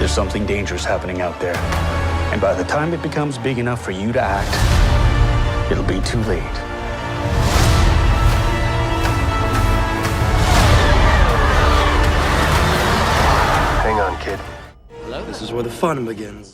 There's something dangerous happening out there. And by the time it becomes big enough for you to act, it'll be too late. Hang on, kid. Hello? This is where the fun begins.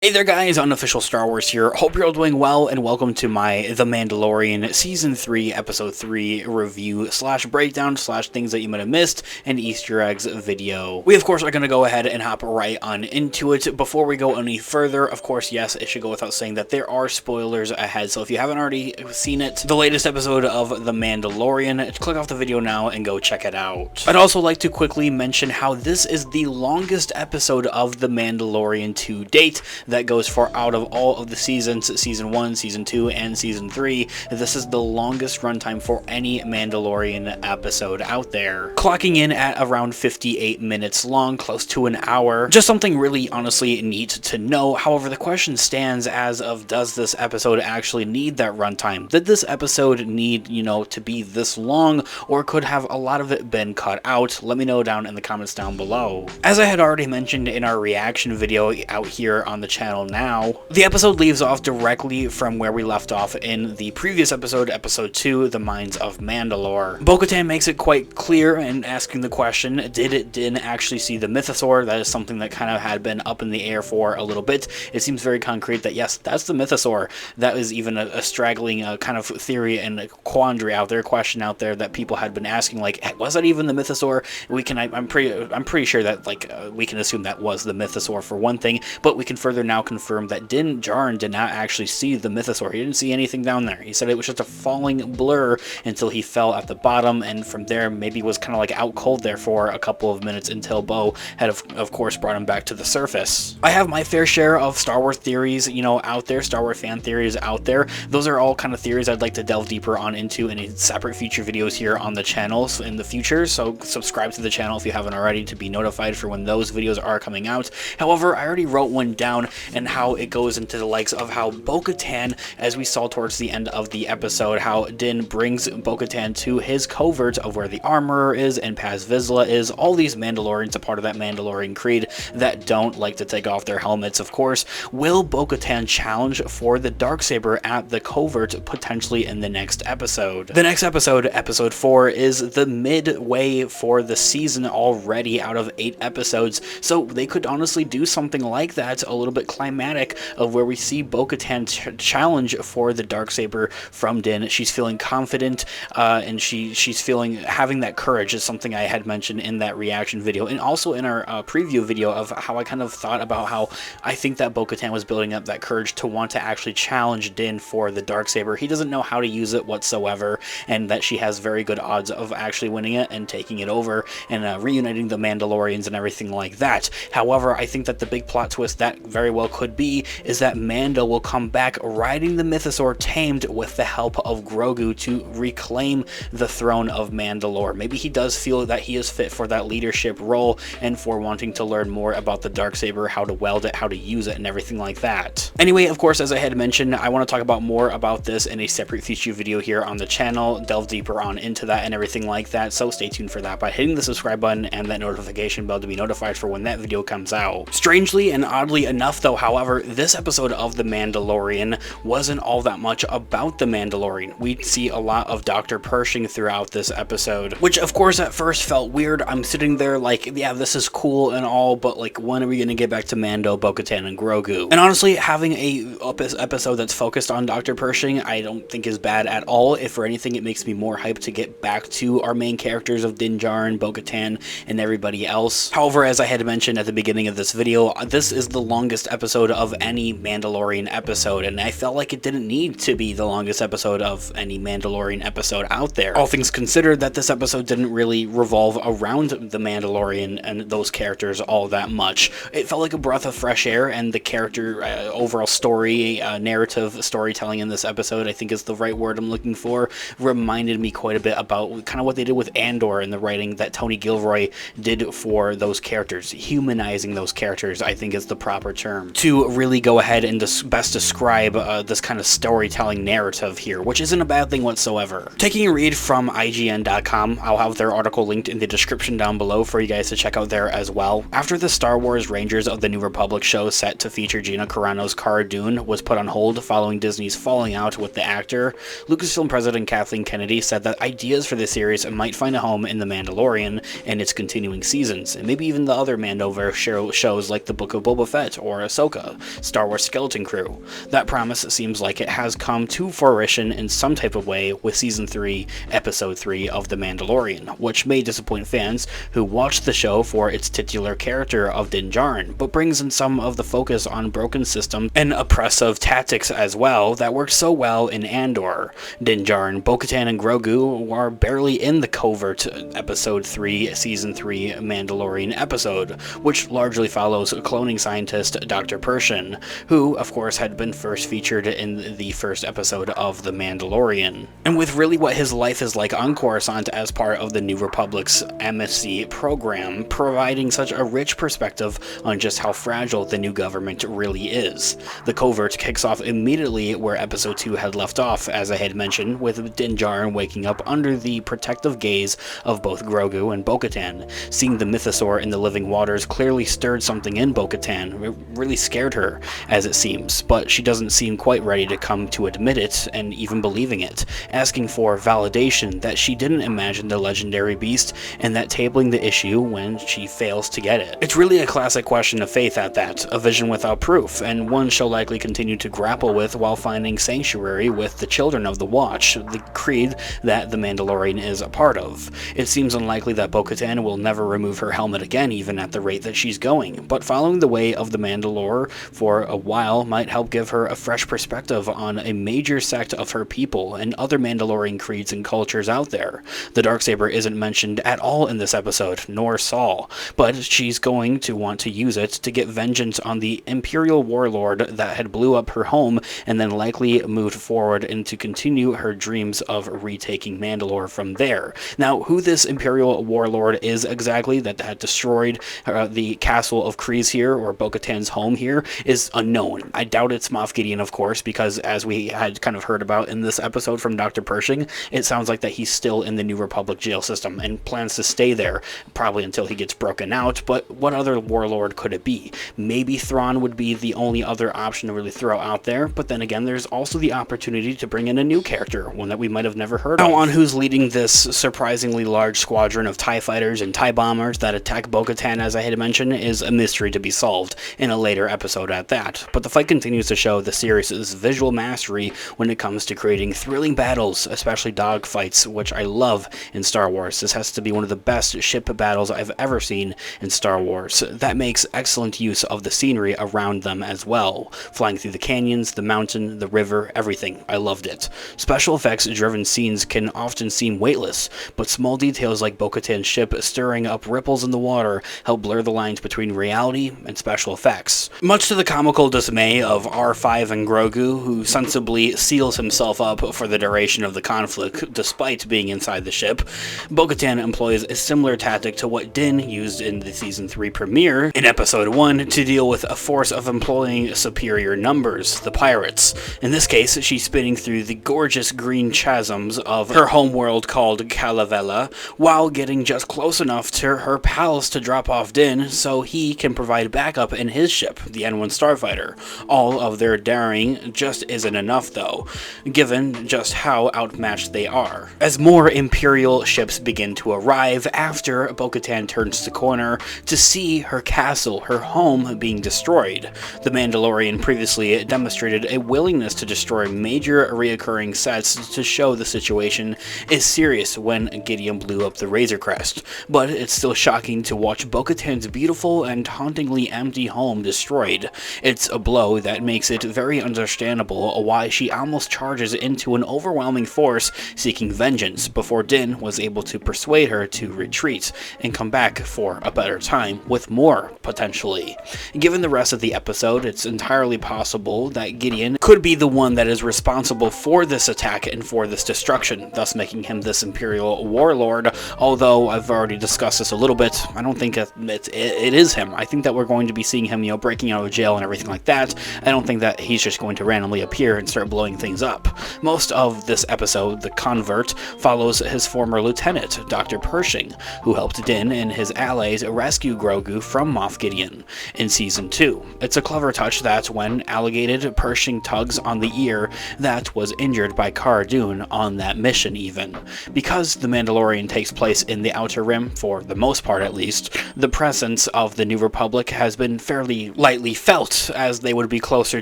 Hey there guys, Unofficial Star Wars here. Hope you're all doing well and welcome to my The Mandalorian Season 3 Episode 3 review / breakdown / things that you might have missed and Easter eggs video. We of course are going to go ahead and hop right on into it. Before we go any further, of course, yes, it should go without saying that there are spoilers ahead, so if you haven't already seen it, the latest episode of The Mandalorian, click off the video now and go check it out. I'd also like to quickly mention how this is the longest episode of The Mandalorian to date. That goes for out of all of the seasons, Season 1, Season 2, and Season 3. This is the longest runtime for any Mandalorian episode out there. Clocking in at around 58 minutes long, close to an hour. Just something really honestly neat to know. However, the question stands as of, does this episode actually need that runtime? Did this episode need, to be this long, or could have a lot of it been cut out? Let me know down in the comments down below. As I had already mentioned in our reaction video out here on the channel now, the episode leaves off directly from where we left off in the previous episode, episode 2, The Mines of Mandalore. Bo-Katan makes it quite clear in asking the question, did Din actually see the mythosaur? That is something that kind of had been up in the air for a little bit. It seems very concrete that yes, that's the mythosaur. That is even a straggling kind of theory and a quandary out there, question out there that people had been asking, like, hey, was that even the mythosaur? I'm pretty sure that we can assume that was the mythosaur for one thing, but we can further now confirm that Din Djarin did not actually see the mythosaur. He didn't see anything down there. He said it was just a falling blur until he fell at the bottom, and from there maybe was kind of like out cold there for a couple of minutes until Bo had of course brought him back to the surface. I have my fair share of Star Wars theories, out there, Star Wars fan theories out there. Those are all kind of theories I'd like to delve deeper on into in separate future videos here on the channel in the future, so subscribe to the channel if you haven't already to be notified for when those videos are coming out. However, I already wrote one down and how it goes into the likes of how Bo-Katan, as we saw towards the end of the episode, how Din brings Bo-Katan to his covert of where the Armorer is and Paz Vizsla is. All these Mandalorians, a part of that Mandalorian creed, that don't like to take off their helmets, of course. Will Bo-Katan challenge for the Darksaber at the covert potentially in the next episode? The next episode, episode 4, is the midway for the season already out of 8 episodes, so they could honestly do something like that, a little bit climatic, of where we see Bo-Katan challenge for the Darksaber from Din. She's feeling confident, and she's feeling having that courage is something I had mentioned in that reaction video, and also in our preview video of how I kind of thought about how I think that Bo-Katan was building up that courage to want to actually challenge Din for the Darksaber. He doesn't know how to use it whatsoever, and that she has very good odds of actually winning it and taking it over and reuniting the Mandalorians and everything like that. However, I think that the big plot twist that very well could be is that Mando will come back riding the mythosaur tamed with the help of Grogu to reclaim the throne of Mandalore. Maybe he does feel that he is fit for that leadership role and for wanting to learn more about the Darksaber, how to weld it, how to use it, and everything like that. Anyway, of course, as I had mentioned, I want to talk about more about this in a separate future video here on the channel, delve deeper on into that and everything like that, so stay tuned for that by hitting the subscribe button and that notification bell to be notified for when that video comes out. Strangely and oddly enough though, however, this episode of The Mandalorian wasn't all that much about the Mandalorian. We see a lot of Dr. Pershing throughout this episode, which of course at first felt weird. I'm sitting there like, yeah, this is cool and all, but like, when are we gonna get back to Mando, Bo-Katan, and Grogu? And honestly, having a episode that's focused on Dr. Pershing, I don't think is bad at all. If for anything, it makes me more hyped to get back to our main characters of Din Djarin, Bo-Katan, and everybody else. However, as I had mentioned at the beginning of this video, this is the longest episode of any Mandalorian episode, and I felt like it didn't need to be the longest episode of any Mandalorian episode out there. All things considered, that this episode didn't really revolve around the Mandalorian and those characters all that much. It felt like a breath of fresh air, and the character overall story, narrative storytelling in this episode, I think is the right word I'm looking for, reminded me quite a bit about kind of what they did with Andor in the writing that Tony Gilroy did for those characters. Humanizing those characters, I think, is the proper term. term to really go ahead and best describe this kind of storytelling narrative here, which isn't a bad thing whatsoever. Taking a read from IGN.com, I'll have their article linked in the description down below for you guys to check out there as well. After the Star Wars Rangers of the New Republic show set to feature Gina Carano's Cara Dune was put on hold following Disney's falling out with the actor, Lucasfilm President Kathleen Kennedy said that ideas for the series might find a home in The Mandalorian and its continuing seasons, and maybe even the other Mandoverse shows like The Book of Boba Fett or Ahsoka, Star Wars Skeleton Crew. That promise seems like it has come to fruition in some type of way with Season 3, Episode 3 of The Mandalorian, which may disappoint fans who watched the show for its titular character of Din Djarin, but brings in some of the focus on broken systems and oppressive tactics as well that worked so well in Andor. Din Djarin, Bo-Katan, and Grogu are barely in the covert Episode 3, Season 3 Mandalorian episode, which largely follows cloning scientist Dr. Pershing, who, of course, had been first featured in the first episode of The Mandalorian. And with really what his life is like on Coruscant as part of the New Republic's embassy program, providing such a rich perspective on just how fragile the new government really is. The covert kicks off immediately where Episode 2 had left off, as I had mentioned, with Din Djarin waking up under the protective gaze of both Grogu and Bo-Katan. Seeing the mythosaur in the living waters clearly stirred something in Bo-Katan. It really scared her, as it seems, but she doesn't seem quite ready to come to admit it and even believing it, asking for validation that she didn't imagine the legendary beast and that tabling the issue when she fails to get it. It's really a classic question of faith at that, a vision without proof, and one she'll likely continue to grapple with while finding sanctuary with the Children of the Watch, the creed that the Mandalorian is a part of. It seems unlikely that Bo-Katan will never remove her helmet again, even at the rate that she's going, but following the way of the Mandalore for a while might help give her a fresh perspective on a major sect of her people and other Mandalorian creeds and cultures out there. The Darksaber isn't mentioned at all in this episode, nor Saul, but she's going to want to use it to get vengeance on the Imperial warlord that had blew up her home and then likely moved forward and to continue her dreams of retaking Mandalore from there. Now, who this Imperial warlord is exactly that had destroyed the castle of Kryze here, or Bo-Katan's home here, is unknown. I doubt it's Moff Gideon, of course, because as we had kind of heard about in this episode from Dr. Pershing, it sounds like that he's still in the New Republic jail system and plans to stay there, probably until he gets broken out, but what other warlord could it be? Maybe Thrawn would be the only other option to really throw out there, but then again, there's also the opportunity to bring in a new character, one that we might have never heard of. Now, on who's leading this surprisingly large squadron of TIE fighters and TIE bombers that attack Bo-Katan, as I had mentioned, is a mystery to be solved in a later episode at that, but the fight continues to show the series' visual mastery when it comes to creating thrilling battles, especially dogfights, which I love in Star Wars. This has to be one of the best ship battles I've ever seen in Star Wars. That makes excellent use of the scenery around them as well, flying through the canyons, the mountain, the river, everything. I loved it. Special effects driven scenes can often seem weightless, but small details like Bo-Katan's ship stirring up ripples in the water help blur the lines between reality and special effects. Much to the comical dismay of R5 and Grogu, who sensibly seals himself up for the duration of the conflict despite being inside the ship, Bo-Katan employs a similar tactic to what Din used in the Season 3 premiere in Episode 1 to deal with a force of employing superior numbers, the pirates. In this case, she's spinning through the gorgeous green chasms of her homeworld called Calavella, while getting just close enough to her palace to drop off Din so he can provide backup in his ship, the N1 Starfighter. All of their daring just isn't enough though, given just how outmatched they are. As more Imperial ships begin to arrive after Bo-Katan turns the corner to see her castle, her home, being destroyed. The Mandalorian previously demonstrated a willingness to destroy major reoccurring sets to show the situation is serious when Gideon blew up the Razor Crest, but it's still shocking to watch Bo-Katan's beautiful and hauntingly empty home destroyed. It's a blow that makes it very understandable why she almost charges into an overwhelming force seeking vengeance before Din was able to persuade her to retreat and come back for a better time with more, potentially. Given the rest of the episode, it's entirely possible that Gideon could be the one that is responsible for this attack and for this destruction, thus making him this Imperial warlord, although I've already discussed this a little bit. I don't think it is him. I think that we're going to be seeing him, break breaking out of jail and everything like that, I don't think that he's just going to randomly appear and start blowing things up. Most of this episode, the convert, follows his former lieutenant, Dr. Pershing, who helped Din and his allies rescue Grogu from Moff Gideon in Season 2. It's a clever touch that, when alligated, Pershing tugs on the ear that was injured by Cara Dune on that mission even. Because The Mandalorian takes place in the Outer Rim, for the most part at least, the presence of the New Republic has been fairly lightly felt, as they would be closer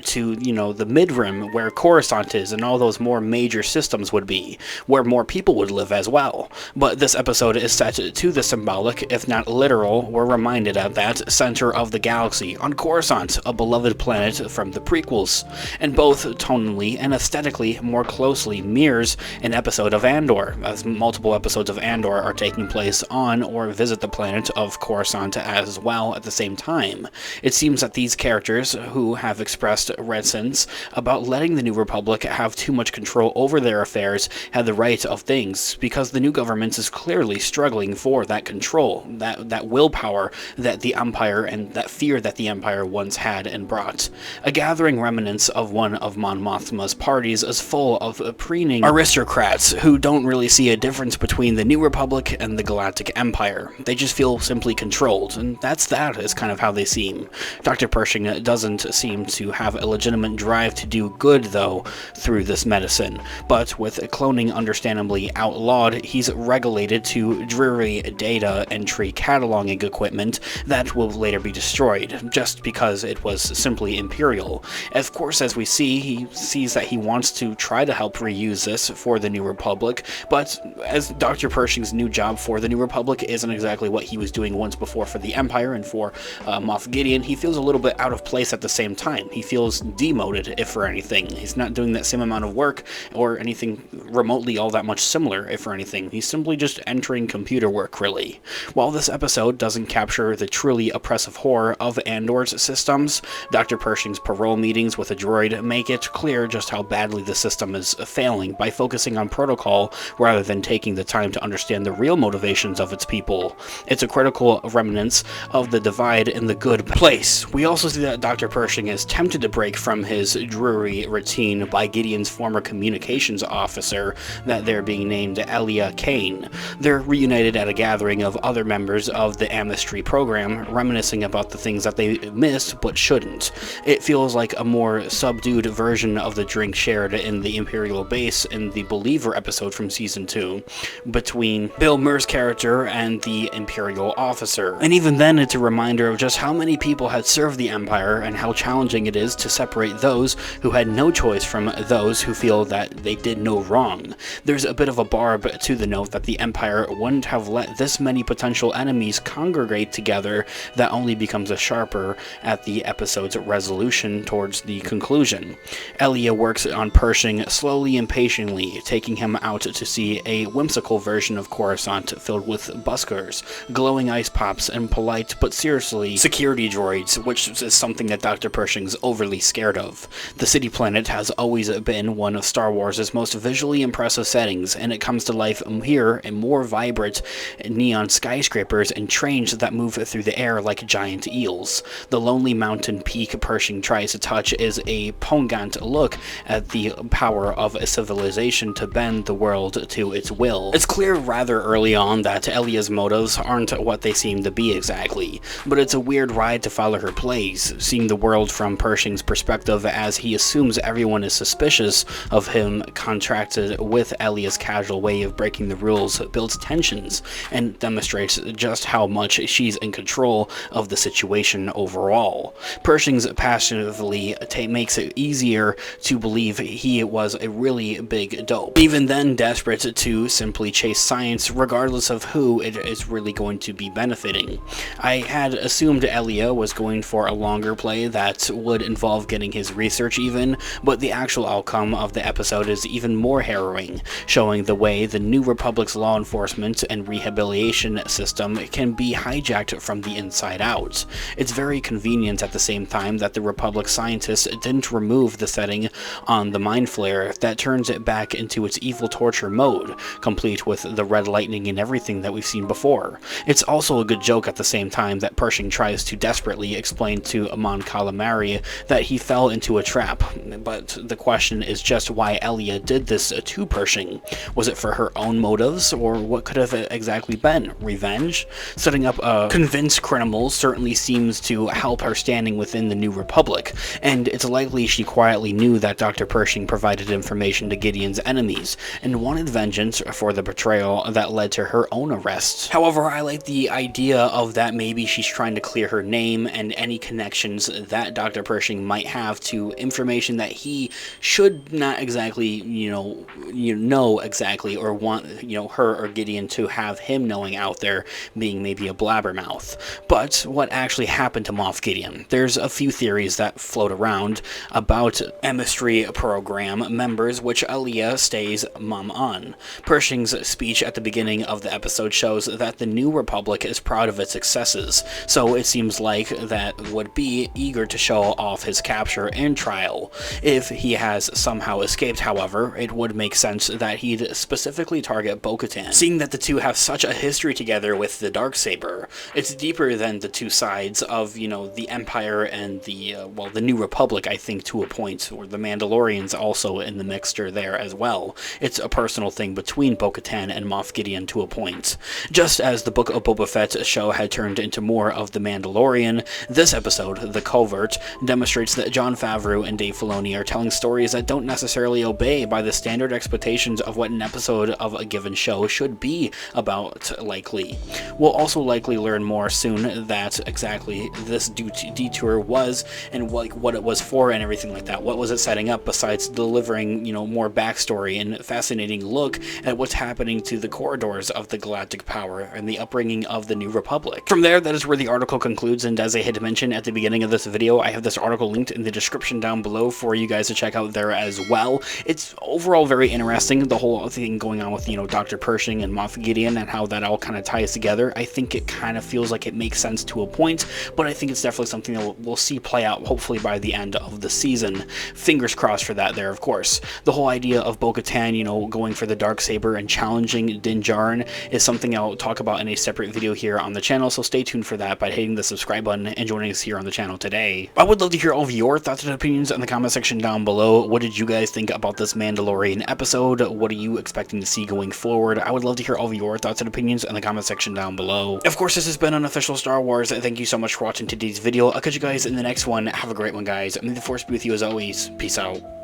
to, the Mid-Rim, where Coruscant is, and all those more major systems would be, where more people would live as well. But this episode is set to the symbolic, if not literal. We're reminded of that center of the galaxy, on Coruscant, a beloved planet from the prequels, and both tonally and aesthetically more closely mirrors an episode of Andor, as multiple episodes of Andor are taking place on or visit the planet of Coruscant as well at the same time. It seems that these characters, who have expressed reticence about letting the New Republic have too much control over their affairs, have the right of things, because the new government is clearly struggling for that control, that willpower that the Empire and that fear that the Empire once had and brought. A gathering remnants of one of Mon Mothma's parties is full of preening aristocrats who don't really see a difference between the New Republic and the Galactic Empire. They just feel simply controlled, and that is kind of how they seem. Dr. Pershing doesn't seem to have a legitimate drive to do good, though, through this medicine, but with cloning understandably outlawed, he's regulated to dreary data entry cataloging equipment that will later be destroyed, just because it was simply imperial. Of course, as we see, he sees that he wants to try to help reuse this for the New Republic, but as Dr. Pershing's new job for the New Republic isn't exactly what he was doing once before for the Empire and for Moff Gideon, he feels a little bit out of place at the same time. He feels demoted, if for anything. He's not doing that same amount of work or anything remotely all that much similar, if for anything. He's simply just entering computer work, really. While this episode doesn't capture the truly oppressive horror of Andor's systems, Dr. Pershing's parole meetings with a droid make it clear just how badly the system is failing by focusing on protocol rather than taking the time to understand the real motivations of its people. It's a critical remnants of the divide in the good place. We also see that Dr. Pershing is tempted to break from his dreary routine by Gideon's former communications officer, that they're being named Elia Kane. They're reunited at a gathering of other members of the Amnesty program, reminiscing about the things that they missed but shouldn't. It feels like a more subdued version of the drink shared in the Imperial base in the Believer episode from Season 2, between Bill Murray's character and the Imperial officer. And even then, it's a reminder of just how many people had served the Empire and how challenging it is to separate those who had no choice from those who feel that they did no wrong. There's a bit of a barb to the note that the Empire wouldn't have let this many potential enemies congregate together. That only becomes a sharper at the episode's resolution towards the conclusion. Elia works on Pershing slowly and patiently, taking him out to see a whimsical version of Coruscant filled with buskers, glowing ice pops, and polite but seriously security droids, which is something that Dr. Pershing's overly scared of. The city planet has always been one of Star Wars' most visually impressive settings, and it comes to life here in more vibrant neon skyscrapers and trains that move through the air like giant eels. The lonely mountain peak Pershing tries to touch is a poignant look at the power of a civilization to bend the world to its will. It's clear rather early on that Elia's motives aren't what they seem to be exactly, but it's a weird ride to follow her plays, seeing the world from Pershing's perspective as he assumes everyone is suspicious of him. Contracted with Elia's casual way of breaking the rules builds tensions and demonstrates just how much she's in control of the situation overall. Pershing's passively makes it easier to believe he was a really big dope, even then desperate to simply chase science regardless of who it is really going to be benefiting. I had assumed Elia was going for a longer play that would involve getting his research even, but the actual outcome of the episode is even more harrowing, showing the way the New Republic's law enforcement and rehabilitation system can be hijacked from the inside out. It's very convenient at the same time that the Republic scientists didn't remove the setting on the Mind Flare that turns it back into its evil torture mode, complete with the red lightning and everything that we've seen before. It's also a good joke at the same time that Pershing tries to desperately explain explained to Mon Calamari that he fell into a trap. But the question is just why Elia did this to Pershing. Was it for her own motives, or what could have it exactly been? Revenge? Setting up a convinced criminal certainly seems to help her standing within the New Republic, and it's likely she quietly knew that Dr. Pershing provided information to Gideon's enemies, and wanted vengeance for the betrayal that led to her own arrest. However, I like the idea of that maybe she's trying to clear her name and any connections that Dr. Pershing might have to information that he should not exactly, know exactly, or want, her or Gideon to have him knowing out there, being maybe a blabbermouth. But what actually happened to Moff Gideon? There's a few theories that float around about emissary program members, which Elia stays mum on. Pershing's speech at the beginning of the episode shows that the New Republic is proud of its successes, so it seems like that would be eager to show off his capture and trial. If he has somehow escaped, however, it would make sense that he'd specifically target Bo-Katan, seeing that the two have such a history together with the Darksaber. It's deeper than the two sides of, the Empire and the New Republic, I think, to a point, or the Mandalorians also in the mixture there as well. It's a personal thing between Bo-Katan and Moff Gideon to a point. Just as the Book of Boba Fett show had turned into more of the Mandalorian, this episode, The Covert, demonstrates that Jon Favreau and Dave Filoni are telling stories that don't necessarily obey by the standard expectations of what an episode of a given show should be about, likely. We'll also likely learn more soon that exactly this detour was, and what it was for and everything like that. What was it setting up besides delivering, more backstory and fascinating look at what's happening to the corridors of the galactic power and the upbringing of the New Republic. From there, that is where the article concludes, and as I had mentioned at the beginning of this video, I have this article linked in the description down below for you guys to check out there as well. It's overall very interesting, the whole thing going on with, Dr. Pershing and Moff Gideon and how that all kind of ties together. I think it kind of feels like it makes sense to a point, but I think it's definitely something that we'll see play out hopefully by the end of the season. Fingers crossed for that there, of course. The whole idea of Bo-Katan, going for the Darksaber and challenging Din Djarin is something I'll talk about in a separate video here on the channel, so stay tuned for that by hitting the subscribe button and joining us here on the channel today. I would love to hear all of your thoughts and opinions in the comment section down below. What did you guys think about this Mandalorian episode? What are you expecting to see going forward? I would love to hear all of your thoughts and opinions in the comment section down below. Of course, this has been Unofficial Star Wars. Thank you so much for watching today's video. I'll catch you guys in the next one. Have a great one, guys. May the Force be with you as always. Peace out.